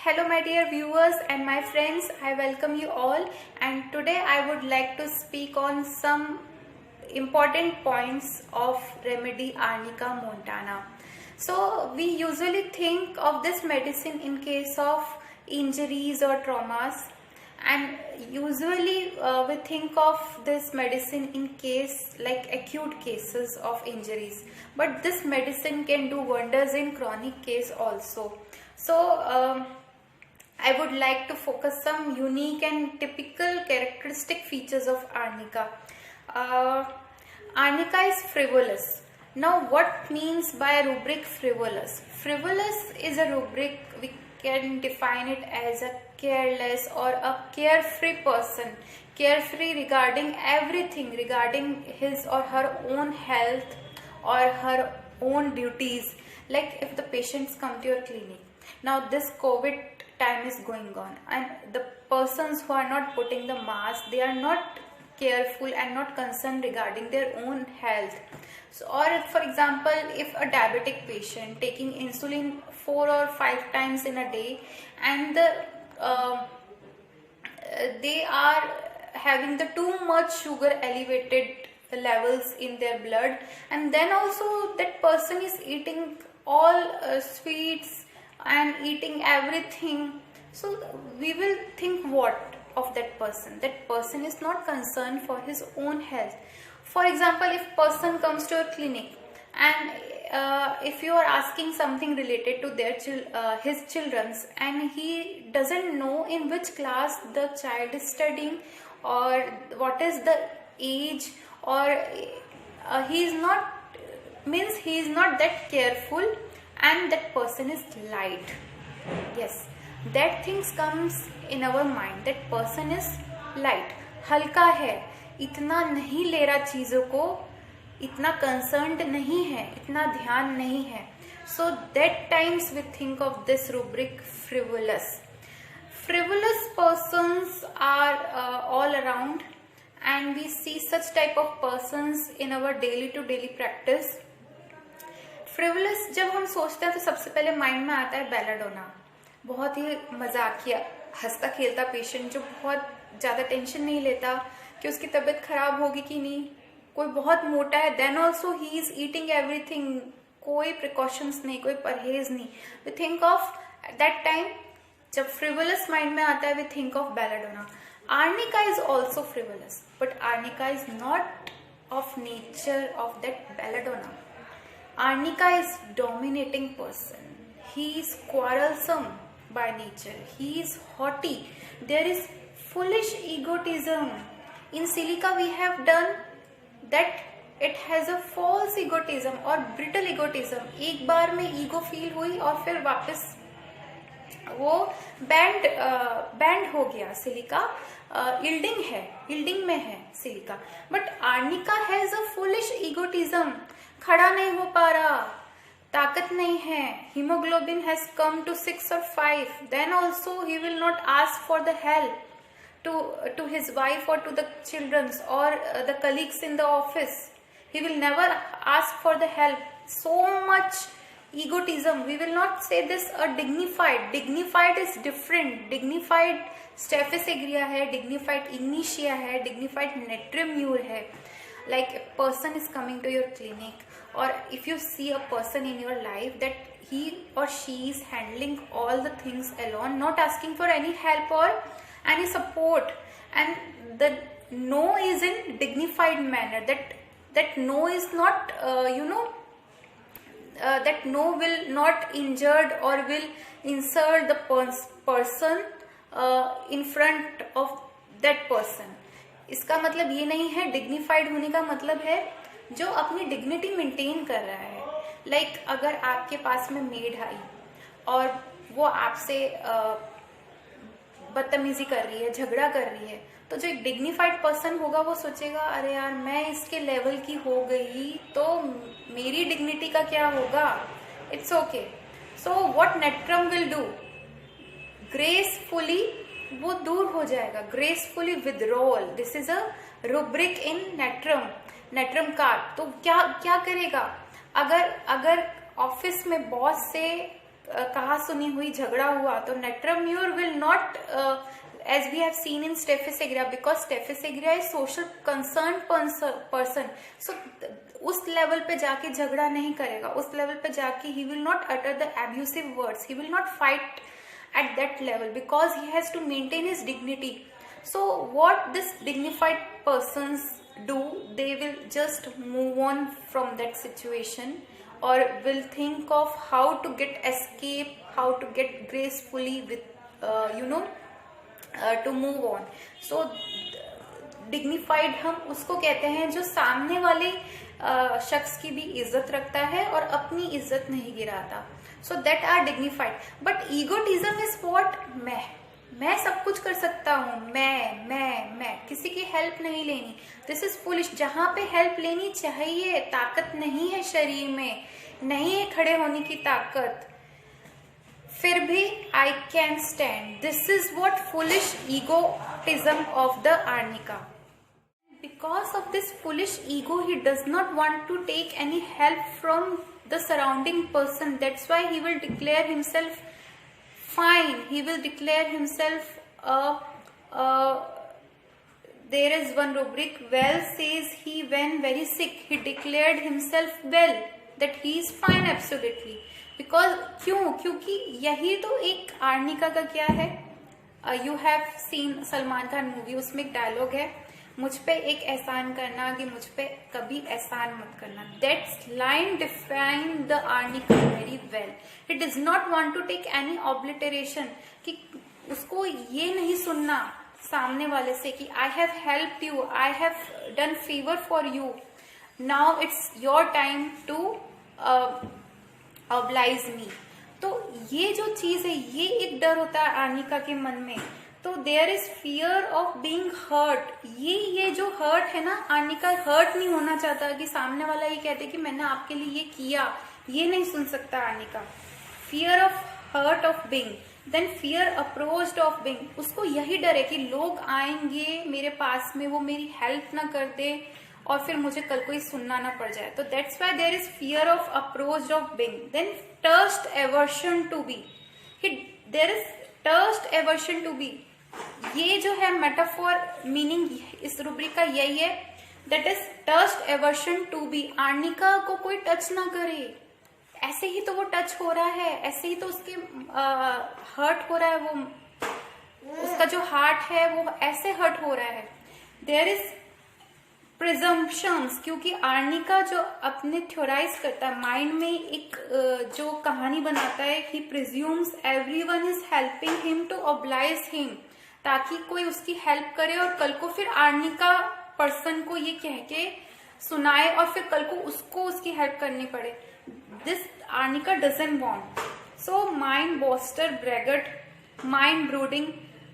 Hello my dear viewers and my friends, I welcome you all, and today I would like to speak on some important points of remedy Arnica montana. So we usually think of this medicine in case of injuries or traumas, and usually we think of this medicine in case like acute cases of injuries, but this medicine can do wonders in chronic case also. So I would like to focus some unique and typical characteristic features of arnica. Uh, Arnica is frivolous. Now, what means by rubric frivolous? Frivolous is a rubric, we can define it as a careless or a carefree person, carefree regarding everything, regarding his or her own health or her own duties. Like if the patients come to your clinic, now this COVID time is going on, and the persons who are not putting the mask, they are not careful and not concerned regarding their own health. So, or if, for example, if a diabetic patient taking insulin 4 or 5 times in a day, and they are having the too much sugar elevated levels in their blood, and then also that person is eating all sweets and eating everything, so we will think what of that person? That person is not concerned for his own health. For example, if person comes to a clinic, and if you are asking something related to their his children's, and he doesn't know in which class the child is studying, or what is the age, or he is not, means he is not that careful, and that person is light. Yes, that things comes in our mind, that person is light, हल्का है, इतना नहीं ले रहा चीज़ों को, इतना concerned नहीं है, इतना ध्यान नहीं है. So that times we think of this rubric frivolous. Frivolous persons are all around, and we see such type of persons in our daily to daily practice. Frivolous जब हम सोचते हैं तो सबसे पहले माइंड में आता है बेलाडोना, बहुत ही मजाकिया हंसता खेलता पेशेंट जो बहुत ज़्यादा टेंशन नहीं लेता कि उसकी तबीयत खराब होगी कि नहीं. कोई बहुत मोटा है, then also he is eating everything, कोई प्रिकॉशंस नहीं, कोई परहेज नहीं. We think of that time, जब फ्रिवलस माइंड में आता है, we think of belladonna. Arnica is also frivolous, but arnica is not of nature of that belladonna. Arnica is dominating person. He is quarrelsome by nature. He is haughty. There is foolish egotism. In silica we have done that it has a false egotism or brittle egotism. एक बार में ego feel हुई और फिर वापस वो band हो गया. Silica yielding है, यील्डिंग में है silica, but arnica has a foolish egotism. खड़ा नहीं हो पा रहा, ताकत नहीं है, haemoglobin has come to 6 or 5, then also he will not ask for the help to his wife or to the children's or the colleagues in the office. He will never ask for the help. So much egotism. We will not say this a dignified. Dignified is different. Dignified Staphylos aureus है, dignified ignitia है, dignified natrium mure है. Like a person is coming to your clinic, or if you see a person in your life that he or she is handling all the things alone, not asking for any help or any support, and the no is in dignified manner, that no is not that no will not injured or will insult the person in front of that person. इसका मतलब ये नहीं है, dignified होने का मतलब है जो अपनी डिग्निटी मेंटेन कर रहा है. लाइक अगर आपके पास में मेड आई और वो आपसे बदतमीजी कर रही है, झगड़ा कर रही है, तो जो एक डिग्निफाइड पर्सन होगा वो सोचेगा, अरे यार मैं इसके लेवल की हो गई तो मेरी डिग्निटी का क्या होगा. It's okay. So what natrum will do, gracefully वो दूर हो जाएगा, gracefully withdrawal. This is a rubric in natrum card. तो क्या क्या करेगा, अगर ऑफिस में बॉस से कहा सुनी हुई झगड़ा हुआ तो natrum mur will not, as we have seen in Staphylococcus aureus, because Staphylococcus aureus is social concerned person, so उस लेवल पे जाके झगड़ा नहीं करेगा, उस लेवल पे जाके he will not utter the abusive words, he will not fight at that level because he has to maintain his dignity. So what this dignified persons do, they will just move on from that situation or will think of how to get escape, how to get gracefully with to move on. So dignified हम उसको कहते हैं जो सामने वाले शख्स की भी इज्जत रखता है और अपनी इज्जत नहीं गिराता. So that are dignified. But egotism is what? मैं सब कुछ कर सकता हूँ, मैं किसी की हेल्प नहीं लेनी. This is foolish. जहां पे हेल्प लेनी चाहिए, ताकत नहीं है शरीर में, नहीं है खड़े होने की ताकत, फिर भी I can stand. This is what foolish egotism of the Arnika. Because of this foolish ego, he does not want to take any help from the surrounding person. That's why he will declare himself fine. He will declare himself there is one rubric, well says he when very sick. He declared himself well, that he is fine absolutely. Because क्योंकि यही तो एक arnica का क्या है. You have seen Salman Khan movie, उसमें एक dialogue है, मुझ पे एक एहसान करना कि मुझ पे कभी एहसान मत करना. That's line define the arnica very well. It does not want to take any obliteration, कि उसको ये नहीं सुनना सामने वाले से कि I have helped you, I have done favour for you, now it's your time to oblige me. तो ये जो चीज है, ये एक डर होता है आर्निका के मन में. तो there is fear of being hurt. ये जो हर्ट है ना, आर्निका हर्ट नहीं होना चाहता कि सामने वाला ये कहते कि मैंने आपके लिए ये किया, ये नहीं सुन सकता arnica. Fear of hurt of being, then fear approached of being. उसको यही डर है कि लोग आएंगे मेरे पास में, वो मेरी हेल्प ना कर दे और फिर मुझे कल को ही सुनना ना पड़ जाए. तो that's why there is fear of approach of being. Then trust aversion to be, there is trust aversion to be. ये जो है मेटाफोर मीनिंग इस रूब्रिक का यही है, that is trust aversion to be. Arnica को कोई टच ना करे, ऐसे ही तो वो टच हो रहा है, ऐसे ही तो उसके हर्ट हो रहा है, वो उसका जो हार्ट है वो ऐसे हर्ट हो रहा है. देयर इज प्रिजम्पशंस, क्योंकि आर्निका जो अपने थ्योराइज करता है माइंड में, एक जो कहानी बनाता है, he presumes everyone is helping him to oblige him, ताकि कोई उसकी हेल्प करे और कल को फिर आर्निका पर्सन को ये कह के सुनाए और फिर कल को उसको उसकी हेल्प करनी पड़े. This arnica doesn't want. So mind boaster braggart, mind brooding,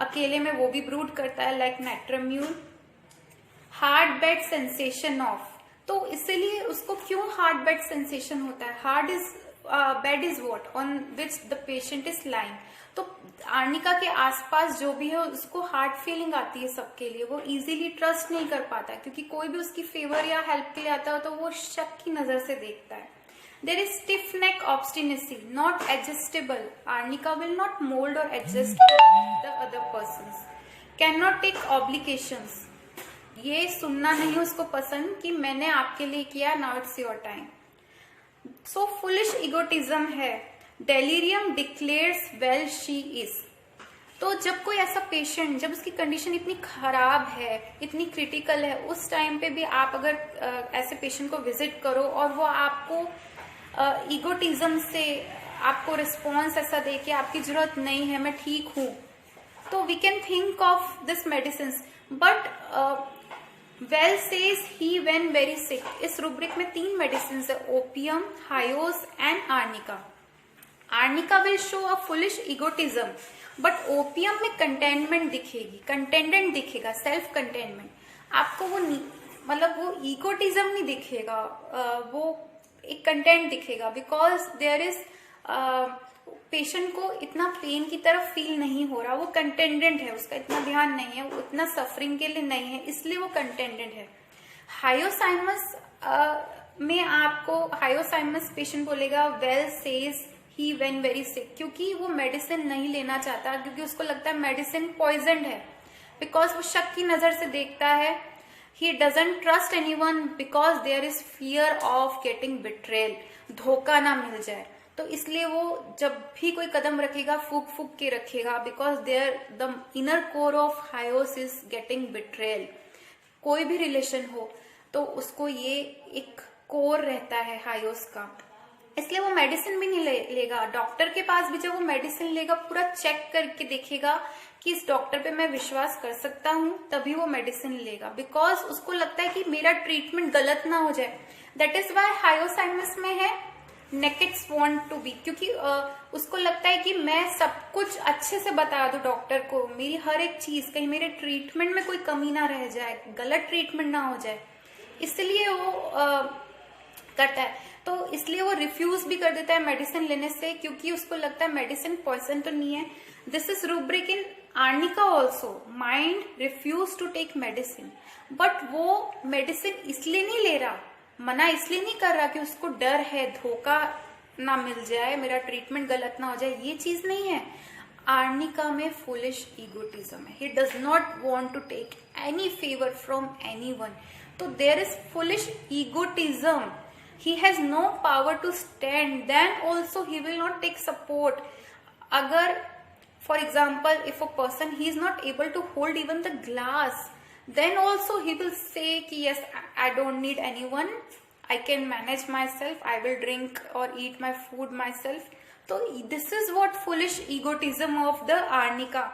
अकेले में वो भी ब्रूड करता है like natrum mur. Heart bed sensation of, तो इसलिए उसको क्यों हार्ट बेड सेंसेशन होता है. Heart is bed is what on which the patient is lying. तो आर्निका के आसपास जो भी है उसको हार्ट फीलिंग आती है सबके लिए. वो इजीली ट्रस्ट नहीं कर पाता क्योंकि कोई भी उसकी फेवर या हेल्प के लिए आता हो तो वो शक की नजर से देखता है. There is stiff neck obstinacy, not adjustable. Arnica will not mould और adjust the other persons. Can not take obligations, ये सुनना नहीं उसको पसंद कि मैंने आपके लिए किया, now it's your time. So foolish egotism है. Delirium declares well she is. तो जब कोई ऐसा पेशेंट, जब उसकी कंडीशन इतनी खराब है, इतनी क्रिटिकल है, उस टाइम पे भी आप अगर ऐसे पेशेंट को विजिट करो और वो आपको इगोटिज्म से आपको रिस्पॉन्स ऐसा दे कि आपकी जरूरत नहीं है, मैं ठीक हूं, तो we can think of this medicine. But well says he when very sick. इस रूब्रिक में 3 मेडिसिन है, opium, hyos and arnica. Arnica will show a foolish egotism, but opium में कंटेनमेंट दिखेगी, कंटेंडेंट दिखेगा, सेल्फ कंटेनमेंट. आपको वो मतलब वो इगोटिज्म नहीं दिखेगा, वो एक कंटेंट दिखेगा. बिकॉज देयर इज पेशेंट को इतना पेन की तरफ फील नहीं हो रहा, वो कंटेंडेंट है, उसका इतना ध्यान नहीं है, वो इतना सफरिंग के लिए नहीं है, इसलिए वो कंटेंडेंट है. हायोसाइमस में आपको हायोसाइमस पेशेंट बोलेगा well says he when very sick, क्योंकि वो मेडिसिन नहीं लेना चाहता, क्योंकि उसको लगता है मेडिसिन पॉइजन है, बिकॉज वो शक की नजर से देखता है. He doesn't trust anyone because there is fear of getting betrayed, धोखा ना मिल जाए. तो इसलिए वो जब भी कोई कदम रखेगा फूक फूक के रखेगा, because there the inner core of hyos is getting betrayed. कोई भी रिलेशन हो तो उसको ये एक कोर रहता है हायोस का, इसलिए वो मेडिसिन भी नहीं लेगा. डॉक्टर के पास भी जब वो मेडिसिन लेगा पूरा चेक करके देखेगा कि इस डॉक्टर पे मैं विश्वास कर सकता हूँ, तभी वो मेडिसिन लेगा, बिकॉज उसको लगता है कि मेरा ट्रीटमेंट गलत ना हो जाए. दैट इज वाई हायोसाइमस में है नेकेट्स वांट टू बी, क्योंकि उसको लगता है कि मैं सब कुछ अच्छे से बता दूं डॉक्टर को, मेरी हर एक चीज, कहीं मेरे ट्रीटमेंट में कोई कमी ना रह जाए, गलत ट्रीटमेंट ना हो जाए, इसलिए वो करता है. तो इसलिए वो रिफ्यूज भी कर देता है मेडिसिन लेने से, क्योंकि उसको लगता है मेडिसिन पॉइजन तो नहीं है. This is rubric in arnica also. Mind refuse to take medicine, but वो मेडिसिन इसलिए नहीं ले रहा, मना इसलिए नहीं कर रहा कि उसको डर है धोखा ना मिल जाए, मेरा ट्रीटमेंट गलत ना हो जाए, ये चीज नहीं है. आर्निका में फुलिश ईगोटिज्म है. He does not want to take any favour from anyone. तो there is foolish egotism. He has no power to stand, then also he will not take support. अगर for example if a person he is not able to hold even the glass, then also he will say कि yes I don't need anyone, I can manage myself, I will drink or eat my food myself. So this is what foolish egotism of the Arnika.